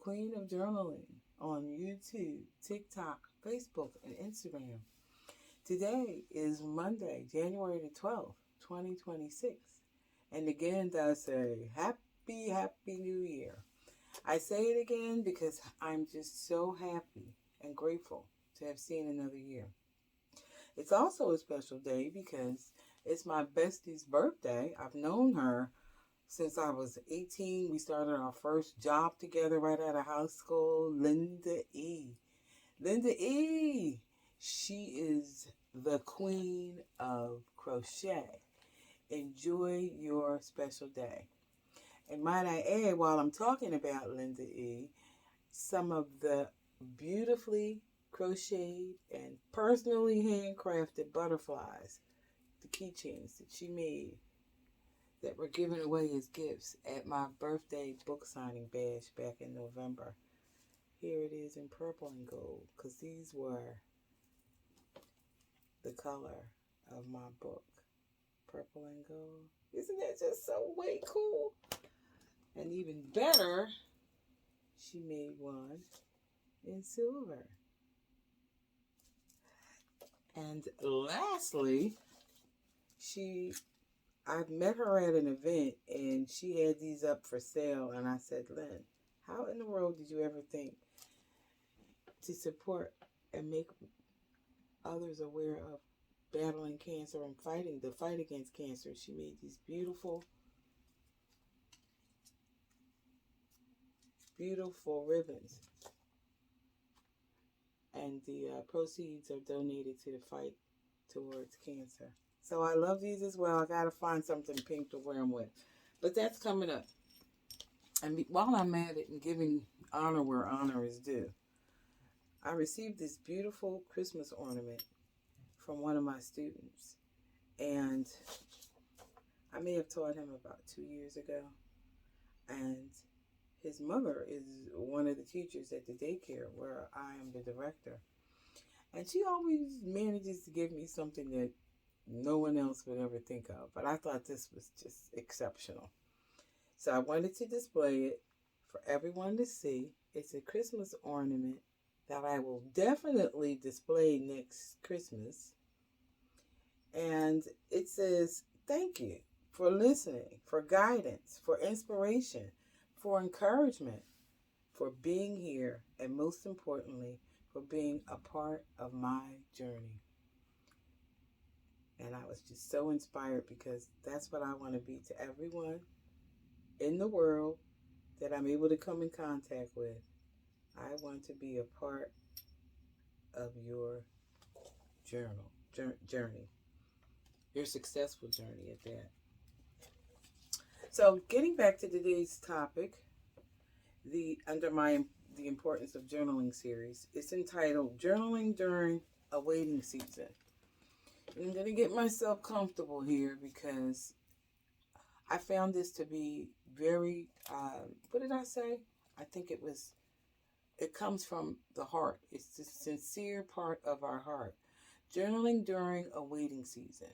Queen of Journaling on YouTube, TikTok, Facebook, and Instagram. Today is Monday, January the 12th, 2026. And again, I say happy New Year. I say it again because I'm just so happy and grateful to have seen another year. It's also a special day because it's my bestie's birthday. I've known her since I was 18. We started our first job together right out of high school. Linda E. Linda E. She is the queen of crochet. Enjoy your special day. And might I add, while I'm talking about Linda E., some of the beautifully crocheted and personally handcrafted butterflies, the keychains that she made that were given away as gifts at my birthday book signing bash back in November. Here it is in purple and gold, because these were the color of my book. Purple and gold. Isn't that just so way cool? And even better, she made one in silver. And lastly, I met her at an event and she had these up for sale, and I said, Lynn, how in the world did you ever think to support and make others aware of battling cancer and fighting the fight against cancer? She made these beautiful ribbons, and the proceeds are donated to the fight towards cancer. So I love these as well. I gotta find something pink to wear them with, but that's coming up. And while I'm at it and giving honor where honor is due, I received this beautiful Christmas ornament from one of my students, and I may have taught him about 2 years ago, and his mother is one of the teachers at the daycare where I am the director. And she always manages to give me something that no one else would ever think of. But I thought this was just exceptional. So I wanted to display it for everyone to see. It's a Christmas ornament that I will definitely display next Christmas. And it says, thank you for listening, for guidance, for inspiration, for encouragement, for being here, and most importantly, for being a part of my journey. And I was just so inspired because that's what I want to be to everyone in the world that I'm able to come in contact with. I want to be a part of your journey, your successful journey at that. So getting back to today's topic, the importance of journaling series, it's entitled Journaling During a Waiting Season. I'm going to get myself comfortable here because I found this to be very, what did I say? I think it comes from the heart. It's the sincere part of our heart. Journaling during a waiting season.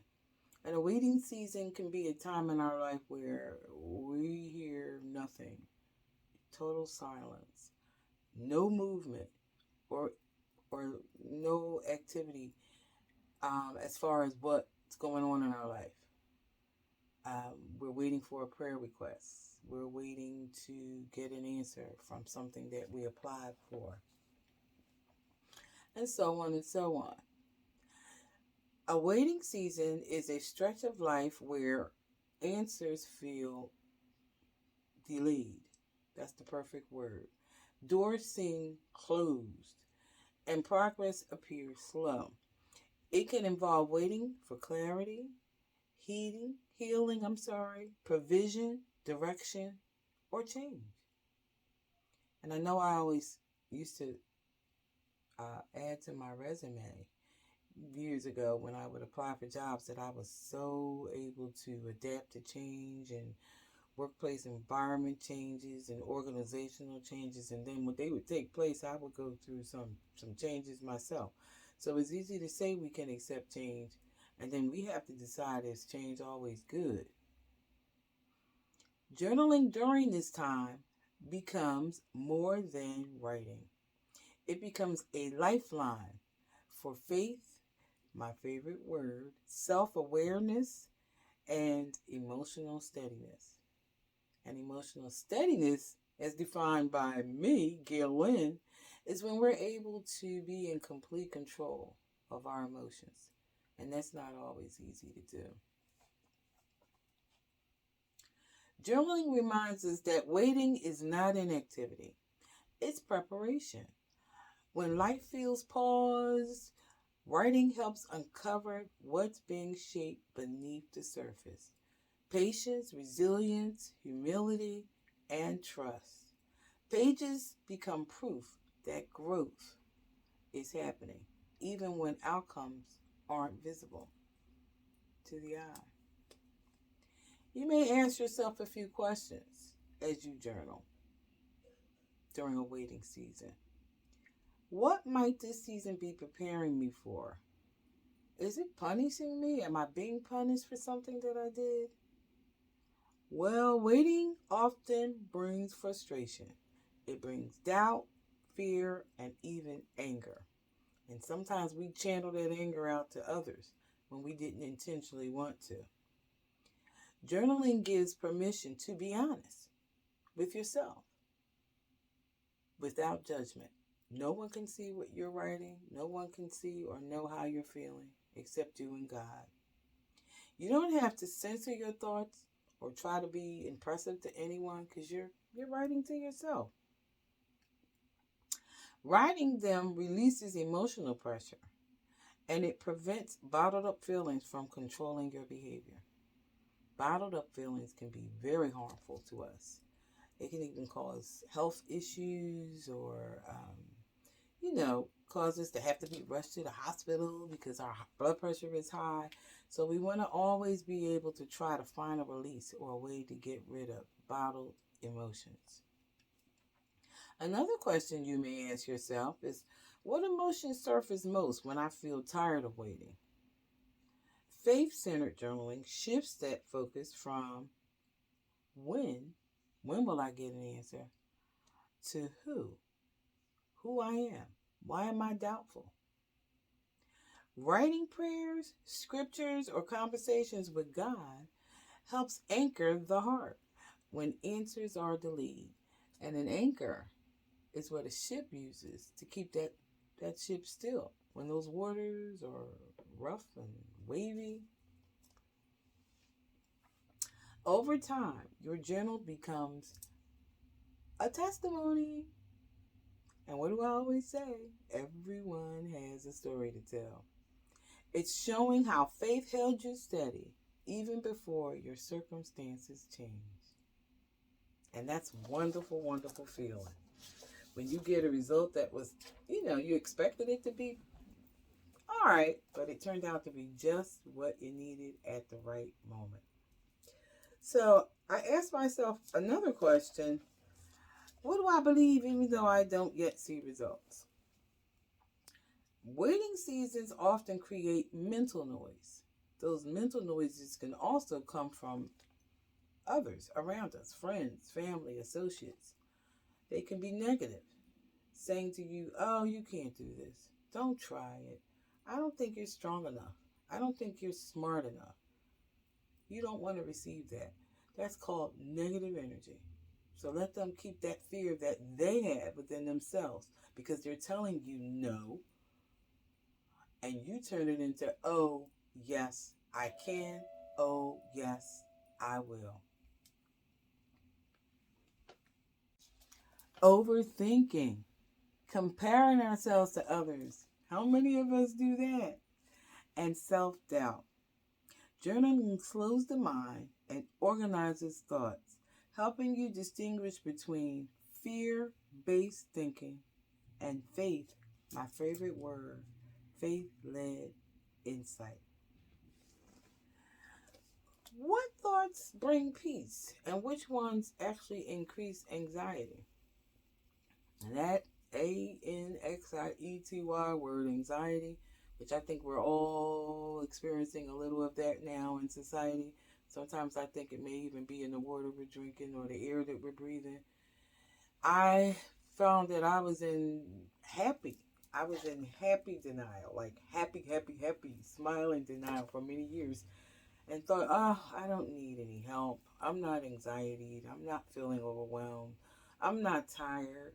And a waiting season can be a time in our life where we hear nothing. Total silence. No movement or no activity as far as what's going on in our life. We're waiting for a prayer request. We're waiting to get an answer from something that we applied for. And so on and so on. A waiting season is a stretch of life where answers feel delayed. That's the perfect word. Doors seem closed and progress appears slow. It can involve waiting for clarity, healing, provision, direction, or change. And I know I always used to add to my resume years ago when I would apply for jobs that I was so able to adapt to change and workplace environment changes and organizational changes, and then when they would take place, I would go through some changes myself. So it's easy to say we can accept change, and then we have to decide, is change always good? Journaling during this time becomes more than writing. It becomes a lifeline for faith, my favorite word, self awareness, and emotional steadiness. And emotional steadiness, as defined by me, Gail Lynn, is when we're able to be in complete control of our emotions. And that's not always easy to do. Journaling reminds us that waiting is not inactivity, it's preparation. When life feels paused, writing helps uncover what's being shaped beneath the surface. Patience, resilience, humility, and trust. Pages become proof that growth is happening, even when outcomes aren't visible to the eye. You may ask yourself a few questions as you journal during a waiting season. What might this season be preparing me for? Is it punishing me? Am I being punished for something that I did? Well, waiting often brings frustration. It brings doubt, fear, and even anger. And sometimes we channel that anger out to others when we didn't intentionally want to. Journaling gives permission to be honest with yourself without judgment. No one can see what you're writing. No one can see or know how you're feeling except you and God. You don't have to censor your thoughts or try to be impressive to anyone because you're writing to yourself. Writing them releases emotional pressure and it prevents bottled up feelings from controlling your behavior. Bottled up feelings can be very harmful to us. It can even cause health issues or, cause us to have to be rushed to the hospital because our blood pressure is high. So we want to always be able to try to find a release or a way to get rid of bottled emotions. Another question you may ask yourself is, what emotions surface most when I feel tired of waiting? Faith-centered journaling shifts that focus from when will I get an answer, to who I am. Why am I doubtful? Writing prayers, scriptures, or conversations with God helps anchor the heart when answers are delayed. And an anchor is what a ship uses to keep that ship still when those waters are rough and wavy. Over time, your journal becomes a testimony. And what do I always say? Everyone has a story to tell. It's showing how faith held you steady even before your circumstances changed. And that's wonderful, wonderful feeling. When you get a result that was, you expected it to be all right, but it turned out to be just what you needed at the right moment. So I asked myself another question. What do I believe even though I don't yet see results? Waiting seasons often create mental noise. Those mental noises can also come from others around us, friends, family, associates. They can be negative, saying to you, oh, you can't do this. Don't try it. I don't think you're strong enough. I don't think you're smart enough. You don't want to receive that. That's called negative energy. So let them keep that fear that they have within themselves because they're telling you no. And you turn it into, oh, yes, I can. Oh, yes, I will. Overthinking, comparing ourselves to others. How many of us do that? And self-doubt. Journaling slows the mind and organizes thoughts, helping you distinguish between fear-based thinking and faith, my favorite word, faith-led insight. What thoughts bring peace and which ones actually increase anxiety? And that anxiety word, anxiety, which I think we're all experiencing a little of that now in society. Sometimes I think it may even be in the water we're drinking or the air that we're breathing. I found that I was in happy denial, like happy, happy, happy, smiling denial for many years, and thought, oh, I don't need any help. I'm not anxiety. I'm not feeling overwhelmed. I'm not tired.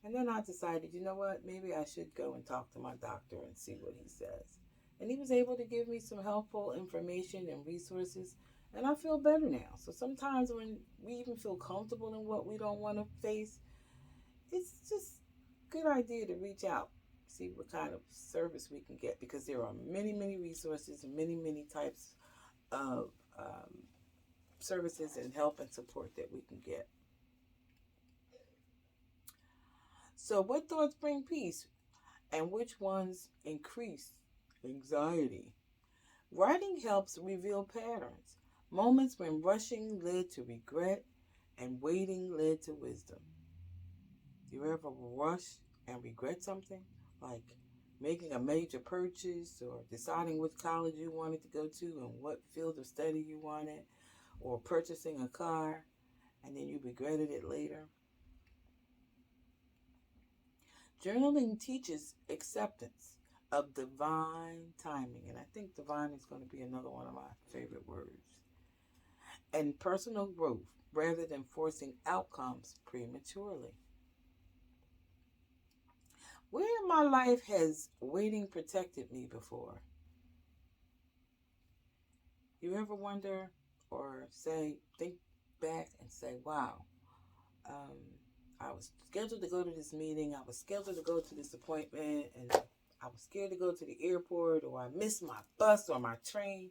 And then I decided, you know what? Maybe I should go and talk to my doctor and see what he says. And he was able to give me some helpful information and resources. And I feel better now. So sometimes when we even feel comfortable in what we don't want to face, it's just a good idea to reach out, see what kind of service we can get, because there are many, many resources and many, many types of services and help and support that we can get. So, what thoughts bring peace and which ones increase anxiety? Writing helps reveal patterns, moments when rushing led to regret and waiting led to wisdom. You ever rush and regret something? Like making a major purchase or deciding which college you wanted to go to and what field of study you wanted, or purchasing a car and then you regretted it later. Journaling teaches acceptance of divine timing, and I think divine is going to be another one of my favorite words, and personal growth rather than forcing outcomes prematurely. Where in my life has waiting protected me before? You ever wonder or think back and say, wow, um, I was scheduled to go to this meeting, I was scheduled to go to this appointment, and I was scared to go to the airport, or I missed my bus or my train,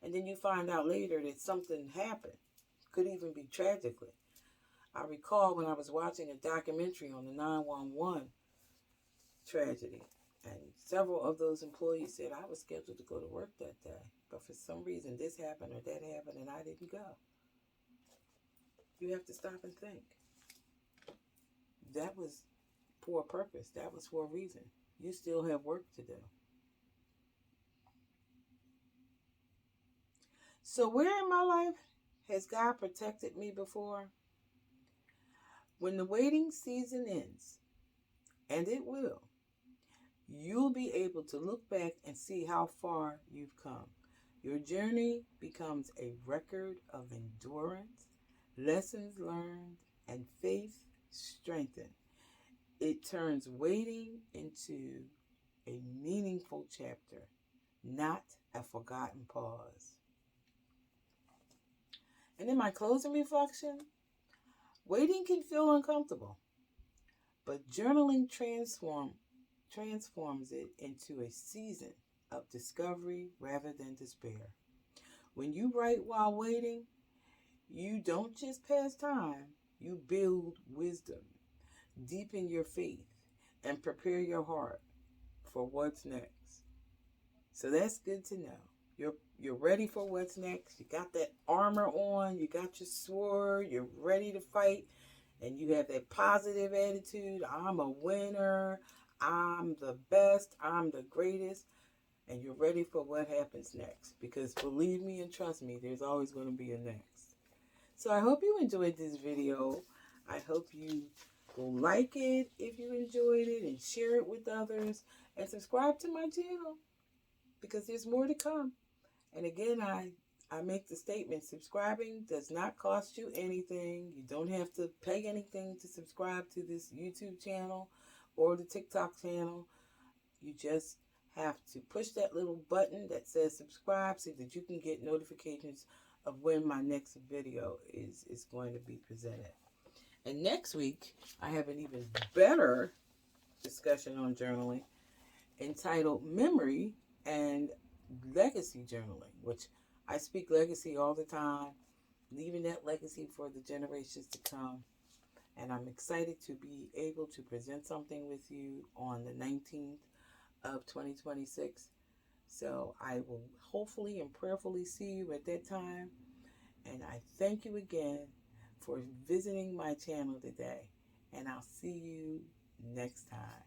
and then you find out later that something happened. Could even be tragically. I recall when I was watching a documentary on the 911 tragedy, and several of those employees said I was scheduled to go to work that day, but for some reason this happened or that happened and I didn't go. You have to stop and think. That was for a purpose. That was for a reason. You still have work to do. So where in my life has God protected me before? When the waiting season ends, and it will, you'll be able to look back and see how far you've come. Your journey becomes a record of endurance, lessons learned, and faith strengthened. It turns waiting into a meaningful chapter, not a forgotten pause. And in my closing reflection, waiting can feel uncomfortable, but journaling transforms it into a season of discovery rather than despair. When you write while waiting, you don't just pass time, you build wisdom, deepen your faith, and prepare your heart for what's next. So that's good to know. You're ready for what's next. You got that armor on, you got your sword, you're ready to fight, and you have that positive attitude. I'm a winner. I'm the best. I'm the greatest. And you're ready for what happens next. Because believe me and trust me, there's always going to be a next. So I hope you enjoyed this video. I hope you will like it if you enjoyed it and share it with others. And subscribe to my channel because there's more to come. And again, I make the statement, subscribing does not cost you anything. You don't have to pay anything to subscribe to this YouTube channel or the TikTok channel. You just have to push that little button that says subscribe so that you can get notifications of when my next video is going to be presented. And next week, I have an even better discussion on journaling entitled Memory and Legacy Journaling, which I speak legacy all the time, leaving that legacy for the generations to come. And I'm excited to be able to present something with you on the 19th of 2026. So I will hopefully and prayerfully see you at that time. And I thank you again for visiting my channel today. And I'll see you next time.